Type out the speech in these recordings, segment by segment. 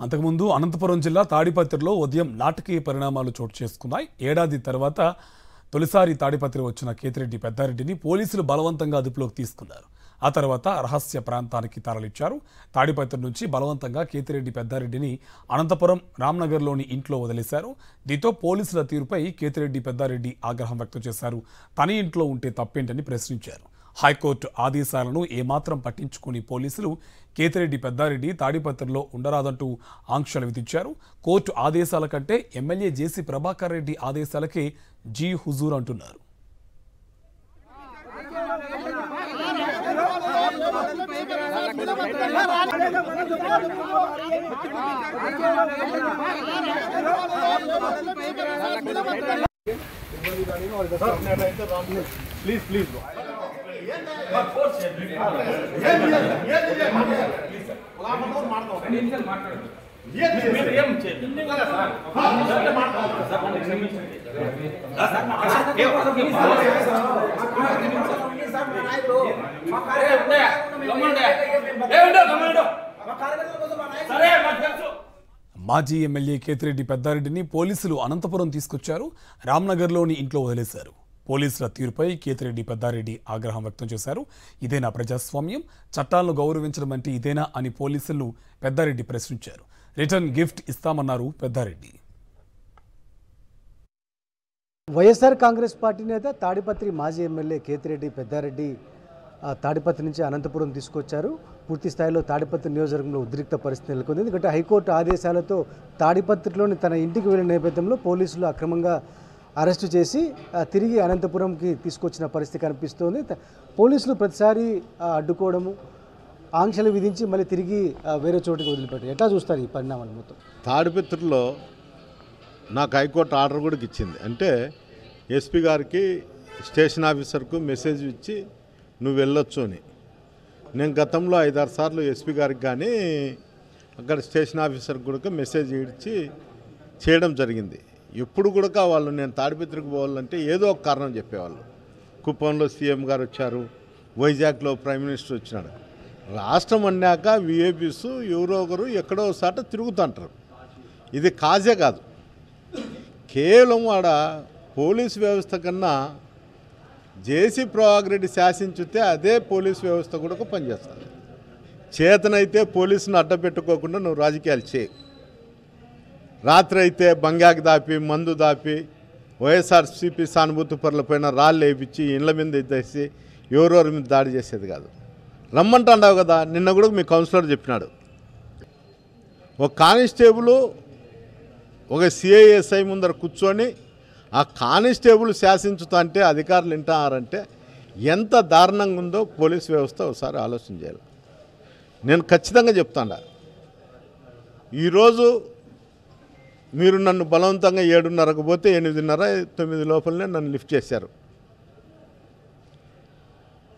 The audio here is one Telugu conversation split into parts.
అంతకుముందు అనంతపురం జిల్లా తాడిపత్రిలో ఉదయం నాటకీయ పరిణామాలు చోటు చేసుకున్నాయి. ఏడాది తర్వాత తొలిసారి తాడిపత్రి వచ్చిన కేతిరెడ్డి పెద్దారెడ్డిని పోలీసులు బలవంతంగా అదుపులోకి తీసుకున్నారు. ఆ తర్వాత రహస్య ప్రాంతానికి తరలించారు. తాడిపత్రి నుంచి బలవంతంగా కేతిరెడ్డి పెద్దారెడ్డిని అనంతపురం రామ్నగర్లోని ఇంట్లో వదిలేశారు. దీంతో పోలీసుల తీరుపై కేతిరెడ్డి పెద్దారెడ్డి ఆగ్రహం వ్యక్తం చేశారు. తన ఇంట్లో ఉంటే తప్పేంటని ప్రశ్నించారు. హైకోర్టు ఆదేశాలను ఏమాత్రం పట్టించుకుని పోలీసులు కేతిరెడ్డి పెద్దారెడ్డి తాడిపత్రిలో ఉండరాదంటూ ఆంక్షలు విధించారు. కోర్టు ఆదేశాల కంటే ఎమ్మెల్యే జేసీ ప్రభాకర్ రెడ్డి ఆదేశాలకే జీ హుజూర్ అంటున్నారు. మాజీ ఎమ్మెల్యే కేతిరెడ్డి పెద్దారెడ్డిని పోలీసులు అనంతపురం తీసుకొచ్చారు. రామ్నగర్లోని ఇంట్లో వదిలేశారు. పోలీసుల తీరుపై కేతిరెడ్డి పెద్దారెడ్డి ఆగ్రహం వ్యక్తం చేశారు. ఇదేనా ప్రజాస్వామ్యం? చట్టాలను గౌరవించడం అంటే ఇదేనా అని పోలీసులను పెద్దారెడ్డి ప్రశ్నించారు. రిటర్న్ గిఫ్ట్ ఇస్తామన్నారు పెద్దారెడ్డి. వైఎస్ఆర్ కాంగ్రెస్ పార్టీ నేత తాడిపత్రి మాజీ ఎమ్మెల్యే కేతిరెడ్డి పెద్దారెడ్డి తాడిపత్రి నుంచి అనంతపురం తీసుకొచ్చారు. పూర్తి స్థాయిలో తాడిపత్రి నియోజకవర్గంలో ఉద్రిక్త పరిస్థితి నెలకొంది. ఎందుకంటే హైకోర్టు ఆదేశాలతో తాడిపత్రిలోని తన ఇంటికి వెళ్లిన నేపథ్యంలో పోలీసులు అక్రమంగా అరెస్టు చేసి తిరిగి అనంతపురంకి తీసుకొచ్చిన పరిస్థితి కనిపిస్తోంది. పోలీసులు ప్రతిసారి అడ్డుకోవడము, ఆంక్షలు విధించి మళ్ళీ తిరిగి వేరే చోటుకి వదిలిపెట్టారు. ఎట్లా చూస్తారు ఈ పరిణామాలు మొత్తం? తాడిపత్రిలో నాకు హైకోర్టు ఆర్డర్ కూడా ఇచ్చింది. అంటే ఎస్పీ గారికి స్టేషన్ ఆఫీసర్కు మెసేజ్ ఇచ్చి నువ్వు వెళ్ళొచ్చు అని. నేను గతంలో 5-6 సార్లు ఎస్పీ గారికి కానీ అక్కడ స్టేషన్ ఆఫీసర్కి కూడా మెసేజ్ ఇచ్చి చేయడం జరిగింది. ఎప్పుడు కూడా వాళ్ళు నేను తాడిపత్రికి పోవాలంటే ఏదో ఒక కారణం చెప్పేవాళ్ళు. కుప్పంలో సీఎం గారు వచ్చారు, వైజాగ్లో ప్రైమ్ మినిస్టర్ వచ్చినాడు. రాష్ట్రం అన్నాక విఐపీస్ ఎవరో ఒకరు ఎక్కడో ఒకసాట తిరుగుతుంటారు. ఇది కాజే కాదు, కేవలం ఆడ పోలీసు వ్యవస్థ కన్నా జేసీ ప్రభాకర్ రెడ్డి శాసించితే అదే పోలీసు వ్యవస్థ కూడా పనిచేస్తుంది. చేతనైతే పోలీసును అడ్డపెట్టుకోకుండా నువ్వు రాజకీయాలు చేయి. రాత్రి అయితే బంగాకి దాపి మందు దాపి వైఎస్ఆర్సీపీ సానుభూతి పరులపైన రాళ్ళు వేయించి ఇండ్ల మీద తెసి ఎవరెవరి మీద దాడి చేసేది కాదు. రమ్మంటావు కదా, నిన్న కూడా మీ కౌన్సిలర్ చెప్పినాడు. ఒక కానిస్టేబుల్ ఒక సిఐఎస్ఐ ముందర కూర్చొని ఆ కానిస్టేబుల్ శాసించుతా అంటే అధికారులు వింటారంటే ఎంత దారుణంగా ఉందో పోలీస్ వ్యవస్థ ఒకసారి ఆలోచన చేయాలి. నేను ఖచ్చితంగా చెప్తాను, ఈరోజు మీరు నన్ను బలవంతంగా 7:30కు పోతే 8:30-9 లోపలనే నన్ను లిఫ్ట్ చేశారు.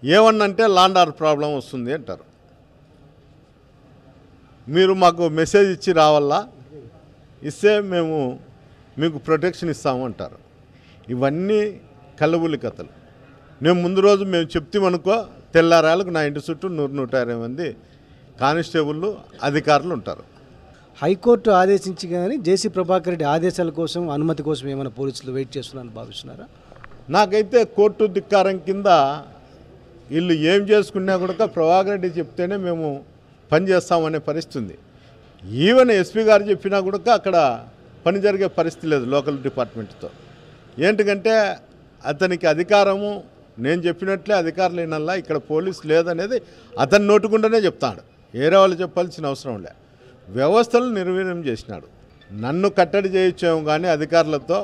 ఏమన్నంటే లాండ్ ఆర్డర్ ప్రాబ్లం వస్తుంది అంటారు. మీరు మాకు మెసేజ్ ఇచ్చి రావాలా, ఇస్తే మేము మీకు ప్రొటెక్షన్ ఇస్తాము అంటారు. ఇవన్నీ కల్లబుల్లి కథలు. నేను ముందు రోజు మేము చెప్తామనుకో, తెల్లారాలకు నా ఇంటి చుట్టూ 100-120 మంది కానిస్టేబుళ్ళు అధికారులు ఉంటారు. హైకోర్టు ఆదేశించి కానీ జేసీ ప్రభాకర్ రెడ్డి ఆదేశాల కోసం, అనుమతి కోసం ఏమైనా పోలీసులు వెయిట్ చేస్తున్నారని భావిస్తున్నారా? నాకైతే కోర్టు ధిక్కారం కింద వీళ్ళు ఏం చేసుకున్నా కూడా ప్రభాకర్ రెడ్డి చెప్తేనే మేము పనిచేస్తామనే పరిస్థితి ఉంది. ఈవెన్ ఎస్పీ గారు చెప్పినా కూడా అక్కడ పని జరిగే పరిస్థితి లేదు లోకల్ డిపార్ట్మెంట్తో. ఏంటంటే అతనికి అధికారము నేను చెప్పినట్లే అధికారులు అయినల్లా, ఇక్కడ పోలీసు లేదనేది అతని నోటుకుండానే చెప్తాడు. వేరే వాళ్ళు చెప్పాల్సిన అవసరం లే. వ్యవస్థలు నిర్వీర్యం చేసినాడు. నన్ను కట్టడి చేయొచ్చాము కానీ అధికారులతో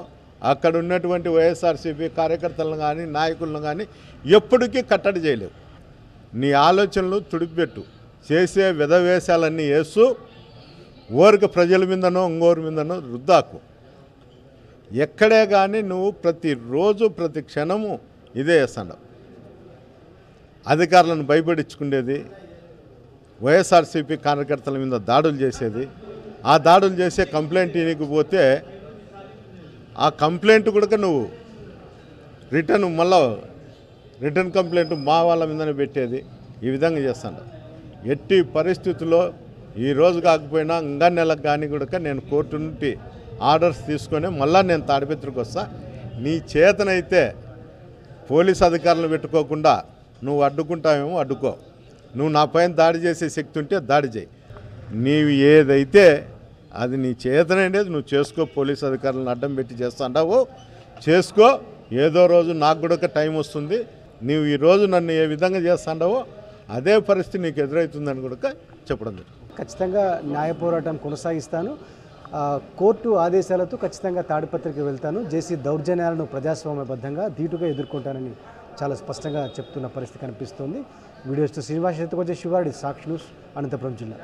అక్కడ ఉన్నటువంటి వైఎస్ఆర్సీపీ కార్యకర్తలను కానీ నాయకులను కానీ ఎప్పటికీ కట్టడి చేయలేవు. నీ ఆలోచనలు తుడిపెట్టు, చేసే విధవేశాలన్నీ వేస్తూ ఓరికి ప్రజల మీదనో ఇంకోరి మీదనో రుద్దాకు. ఎక్కడే కానీ నువ్వు ప్రతిరోజు ప్రతి క్షణము ఇదే వేస్తాడు. అధికారులను భయపడించుకునేది, వైఎస్ఆర్సీపీ కార్యకర్తల మీద దాడులు చేసేది. ఆ దాడులు చేసే కంప్లైంట్ ఇవ్వకపోతే ఆ కంప్లైంట్ కూడా నువ్వు రిటర్న్ కంప్లైంట్ మా వాళ్ళ మీదనే పెట్టేది. ఈ విధంగా చేస్తాడు. ఎట్టి పరిస్థితుల్లో ఈరోజు కాకపోయినా ఇంకా నెలకు కానీ కూడా నేను కోర్టు నుండి ఆర్డర్స్ తీసుకొని మళ్ళీ నేను తాడిపత్రికి వస్తా. నీ చేతనైతే పోలీస్ అధికారులను పెట్టుకోకుండా నువ్వు అడ్డుకుంటావేమో అడ్డుకో, నువ్వు నా పైన దాడి చేసే శక్తి ఉంటే దాడి చేయి, నీవు ఏదైతే అది నీ చేతనైనది నువ్వు చేసుకో. పోలీస్ అధికారులను అడ్డం పెట్టి చేస్తాండావు చేసుకో. ఏదో రోజు నాకు కూడా టైం వస్తుంది, నీవు ఈరోజు నన్ను ఏ విధంగా చేస్తాండావో అదే పరిస్థితి నీకు ఎదురవుతుందని కూడా చెప్పడం జరుగుతుంది. ఖచ్చితంగా న్యాయ పోరాటం కొనసాగిస్తాను. కోర్టు ఆదేశాలతో ఖచ్చితంగా తాడిపత్రికి వెళ్తాను. జేసీ దౌర్జన్యాలను ప్రజాస్వామ్యబద్ధంగా ధీటుగా ఎదుర్కొంటానని చాలా స్పష్టంగా చెప్తున్న పరిస్థితి కనిపిస్తోంది. వీడియోస్తో శ్రీనివాస్ చేతుకొచ్చే శివాడి, సాక్షి న్యూస్, అనంతపురం జిల్లా.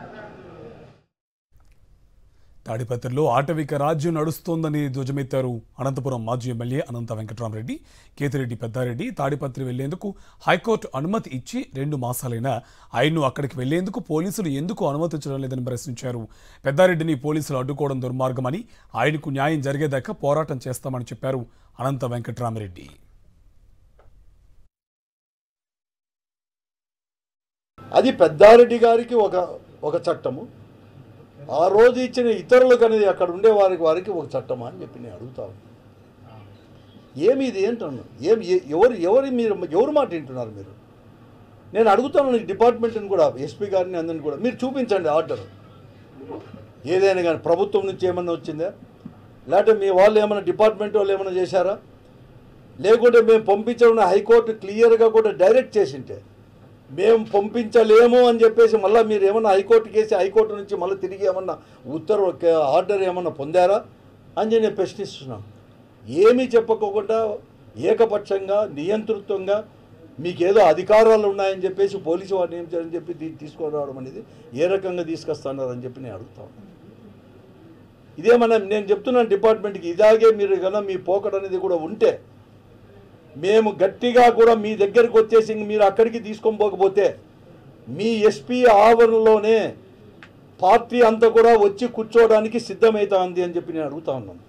తాడిపత్రిలో ఆటవిక రాజ్యం నడుస్తోందని ధ్వజమెత్తారు అనంతపురం మాజీ ఎమ్మెల్యే అనంత వెంకట్రామరెడ్డి. కేతిరెడ్డి పెద్దారెడ్డి తాడిపత్రి వెళ్లేందుకు హైకోర్టు అనుమతి ఇచ్చి 2 మాసాలైనా ఆయన్ను అక్కడికి వెళ్లేందుకు పోలీసులు ఎందుకు అనుమతించడం లేదని ప్రశ్నించారు. పెద్దారెడ్డిని పోలీసులు అడ్డుకోవడం దుర్మార్గమని, ఆయనకు న్యాయం జరిగేదాకా పోరాటం చేస్తామని చెప్పారు అనంత వెంకట్రామరెడ్డి. అది పెద్దారెడ్డి గారికి ఒక చట్టము, ఆ రోజు ఇచ్చిన ఇతరులకు అనేది అక్కడ ఉండే వారికి ఒక చట్టమా అని చెప్పి నేను అడుగుతాను. ఏమి ఇది ఏంటన్నా, ఎవరు మాట వింటున్నారు మీరు? నేను అడుగుతాను డిపార్ట్మెంట్ని కూడా, ఎస్పీ గారిని అందరిని కూడా, మీరు చూపించండి ఆర్డర్ ఏదైనా కానీ ప్రభుత్వం నుంచి ఏమన్నా వచ్చిందా, లేకపోతే మీ వాళ్ళు ఏమైనా డిపార్ట్మెంట్ వాళ్ళు ఏమైనా చేశారా, లేకుంటే మేము పంపించడం హైకోర్టు క్లియర్గా కూడా డైరెక్ట్ చేసింటే మేము పంపించలేము అని చెప్పేసి మళ్ళీ మీరు ఏమన్నా హైకోర్టుకి వేసి హైకోర్టు నుంచి మళ్ళీ తిరిగి ఏమన్నా ఉత్తర్వు ఆర్డర్ ఏమన్నా పొందారా అని నేను ప్రశ్నిస్తున్నాను. ఏమీ చెప్పకోకుండా ఏకపక్షంగా నియంతృత్వంగా మీకు ఏదో అధికారాలు ఉన్నాయని చెప్పేసి పోలీసు వారిని ఏం చేయాలని చెప్పి తీసుకొని రావడం అనేది ఏ రకంగా తీసుకొస్తున్నారని చెప్పి నేను అడుగుతాను. ఇదేమన్నా నేను చెప్తున్నాను డిపార్ట్మెంట్కి, ఇలాగే మీరు కన్నా మీ పోకడ అనేది కూడా ఉంటే మేము గట్టిగా కూడా మీ దగ్గరికి వచ్చేసి మీరు అక్కడికి తీసుకొని పోకపోతే మీ ఎస్పీ ఆవరణలోనే పార్టీ అంతా కూడా వచ్చి కూర్చోవడానికి సిద్ధమవుతుంది అని చెప్పి నేను అడుగుతా ఉన్నాను.